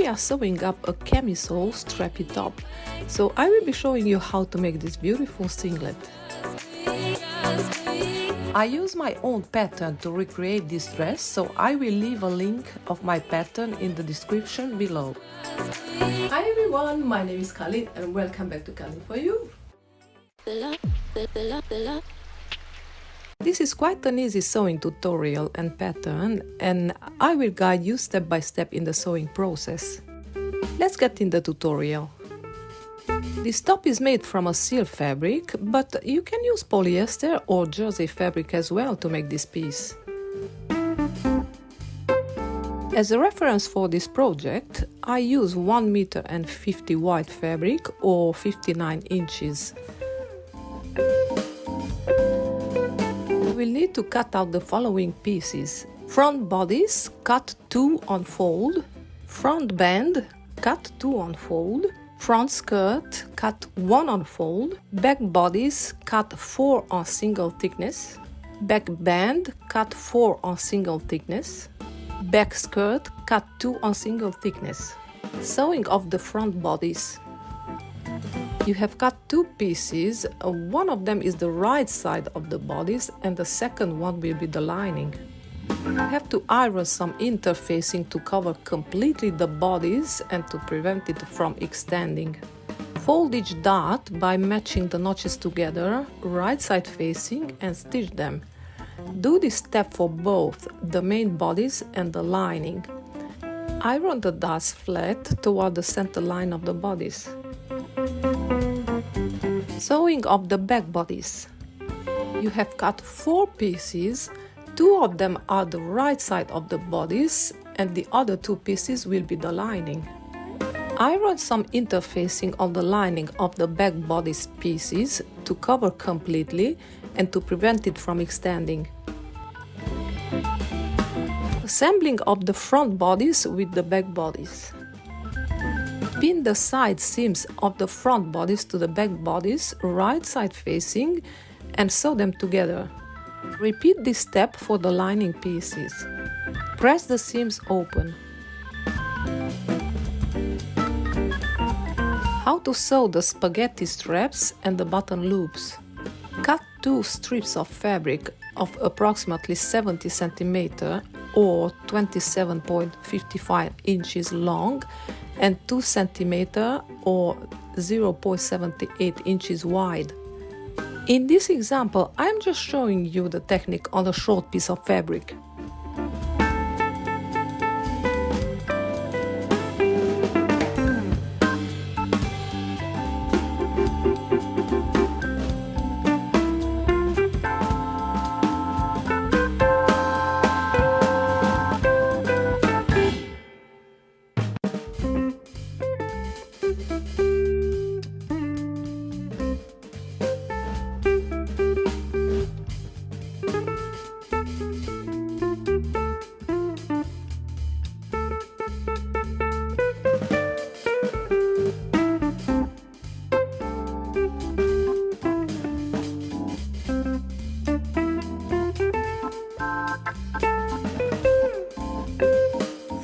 are sewing up a camisole strappy top, so I will be showing you how to make this beautiful singlet. I use my own pattern to recreate this dress, so I will leave a link of my pattern in the description below. Hi everyone, my name is Cami and welcome back to Cami for You. This is quite an easy sewing tutorial and pattern, and I will guide you step by step in the sewing process. Let's get in the tutorial. This top is made from a silk fabric, but you can use polyester or jersey fabric as well to make this piece. As a reference for this project, I use 1 meter and 50 white fabric or 59 inches. We'll need to cut out the following pieces: front bodice, cut 2 on fold; front band, cut 2 on fold; front skirt, cut 1 on fold; back bodice, cut 4 on single thickness; back band, cut 4 on single thickness; back skirt, cut 2 on single thickness. Sewing of the front bodice. You have cut 2 pieces, one of them is the right side of the bodice and the second one will be the lining. You have to iron some interfacing to cover completely the bodice and to prevent it from extending. Fold each dart by matching the notches together, right side facing, and stitch them. Do this step for both the main bodice and the lining. Iron the darts flat toward the center line of the bodice. Sewing of the back bodice. You have cut 4 pieces, 2 of them are the right side of the bodice and the other 2 pieces will be the lining. Iron some interfacing of the lining of the back bodice pieces to cover completely and to prevent it from extending. Assembling of the front bodice with the back bodice. Pin the side seams of the front bodice to the back bodice, right side facing, and sew them together. Repeat this step for the lining pieces. Press the seams open. How to sew the spaghetti straps and the button loops. Cut 2 strips of fabric of approximately 70 cm or 27.55 inches long and 2 cm or 0.78 inches wide. In this example, I'm just showing you the technique on a short piece of fabric.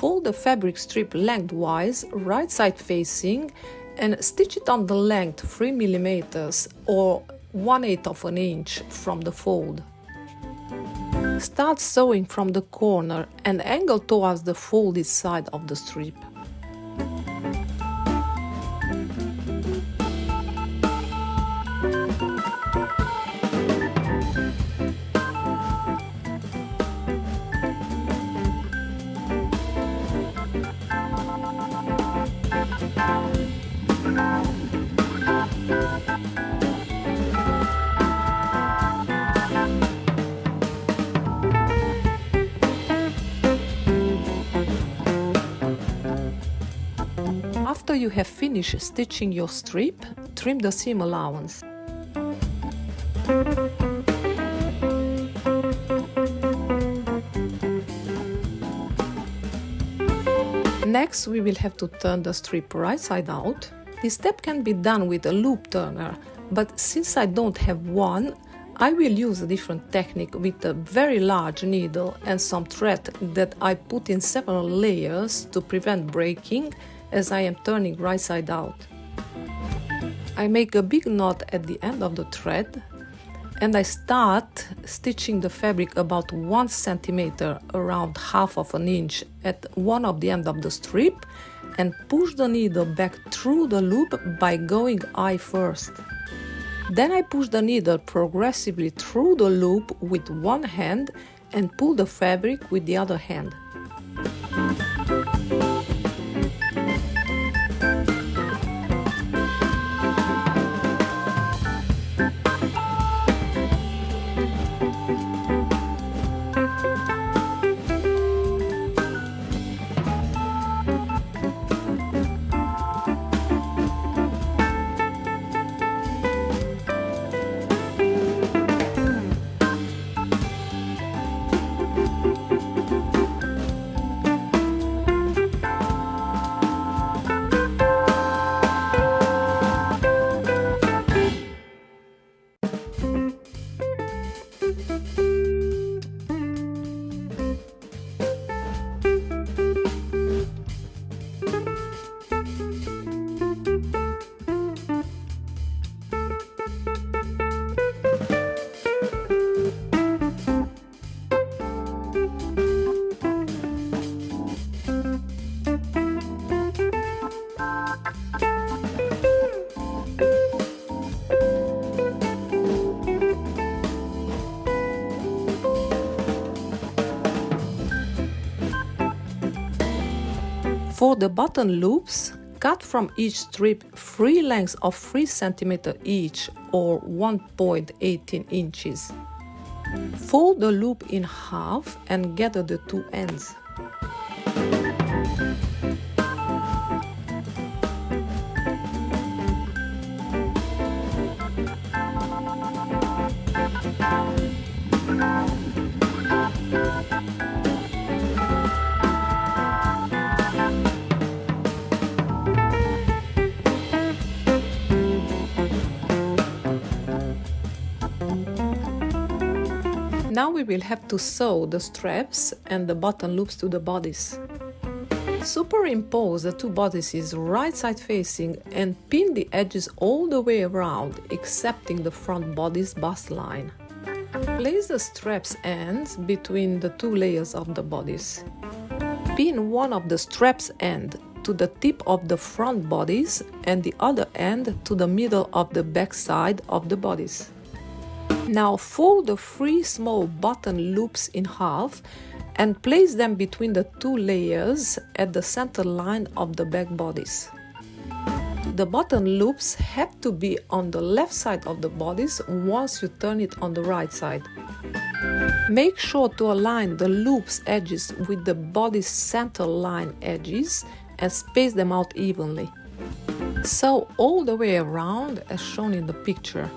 Fold the fabric strip lengthwise, right side facing, and stitch it on the length 3 mm or 1/8 of an inch from the fold. Start sewing from the corner and angle towards the folded side of the strip. After you have finished stitching your strip, trim the seam allowance. Next, we will have to turn the strip right side out. This step can be done with a loop turner, but since I don't have one, I will use a different technique with a very large needle and some thread that I put in several layers to prevent breaking as I am turning right side out. I make a big knot at the end of the thread and I start stitching the fabric about 1 centimeter, around half of an inch, at one of the end of the strip and push the needle back through the loop by going eye first. Then I push the needle progressively through the loop with one hand and pull the fabric with the other hand. For the button loops, cut from each strip 3 lengths of 3 cm each or 1.18 inches. Fold the loop in half and gather the two ends. Now we will have to sew the straps and the button loops to the bodice. Superimpose the two bodices right side facing and pin the edges all the way around, excepting the front bodice bust line. Place the straps ends between the two layers of the bodice. Pin one of the straps end to the tip of the front bodice and the other end to the middle of the back side of the bodice. Now fold the 3 small button loops in half and place them between the two layers at the center line of the back bodice. The button loops have to be on the left side of the bodice once you turn it on the right side. Make sure to align the loops edges with the bodice center line edges and space them out evenly. Sew all the way around as shown in the picture.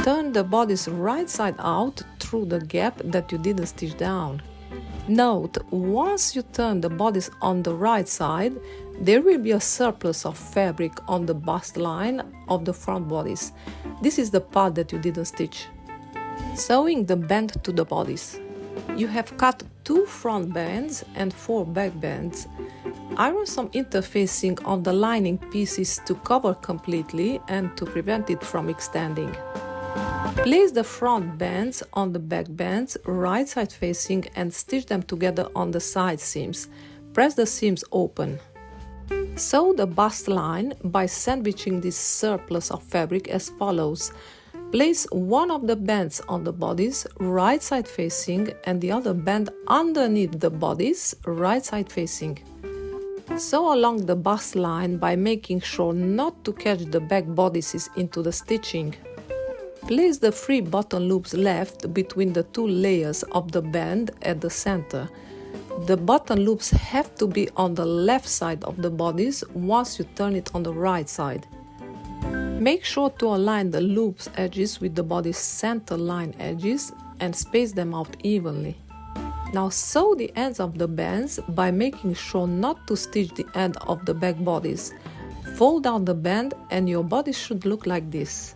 Turn the bodice right side out through the gap that you didn't stitch down. Note, once you turn the bodice on the right side, there will be a surplus of fabric on the bust line of the front bodice. This is the part that you didn't stitch. Sewing the band to the bodice. You have cut 2 front bands and 4 back bands. Iron some interfacing on the lining pieces to cover completely and to prevent it from extending. Place the front bands on the back bands right side facing and stitch them together on the side seams. Press the seams open. Sew the bust line by sandwiching this surplus of fabric as follows. Place one of the bands on the bodice right side facing and the other band underneath the bodice right side facing. Sew along the bust line by making sure not to catch the back bodices into the stitching. Place the 3 button loops left between the 2 layers of the band at the center. The button loops have to be on the left side of the bodice once you turn it on the right side. Make sure to align the loops edges with the bodice center line edges and space them out evenly. Now sew the ends of the bands by making sure not to stitch the end of the back bodice. Fold down the band and your bodice should look like this.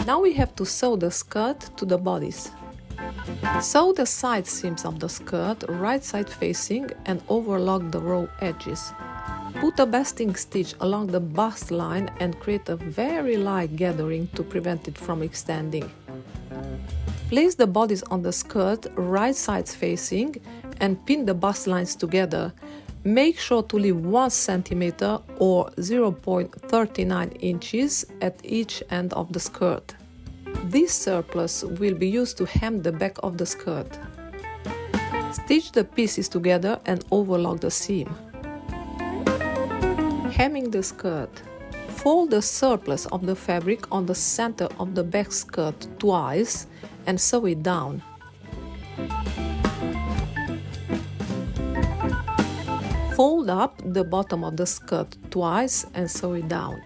Now we have to sew the skirt to the bodice. Sew the side seams of the skirt right side facing and overlock the raw edges. Put a basting stitch along the bust line and create a very light gathering to prevent it from extending. Place the bodice on the skirt right sides facing and pin the bust lines together. Make sure to leave 1 cm or 0.39 inches at each end of the skirt. This surplus will be used to hem the back of the skirt. Stitch the pieces together and overlock the seam. Hemming the skirt. Fold the surplus of the fabric on the center of the back skirt twice and sew it down. Fold up the bottom of the skirt twice and sew it down.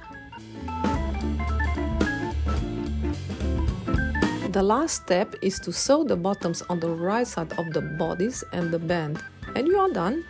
The last step is to sew the bottoms on the right side of the bodice and the band, and you are done.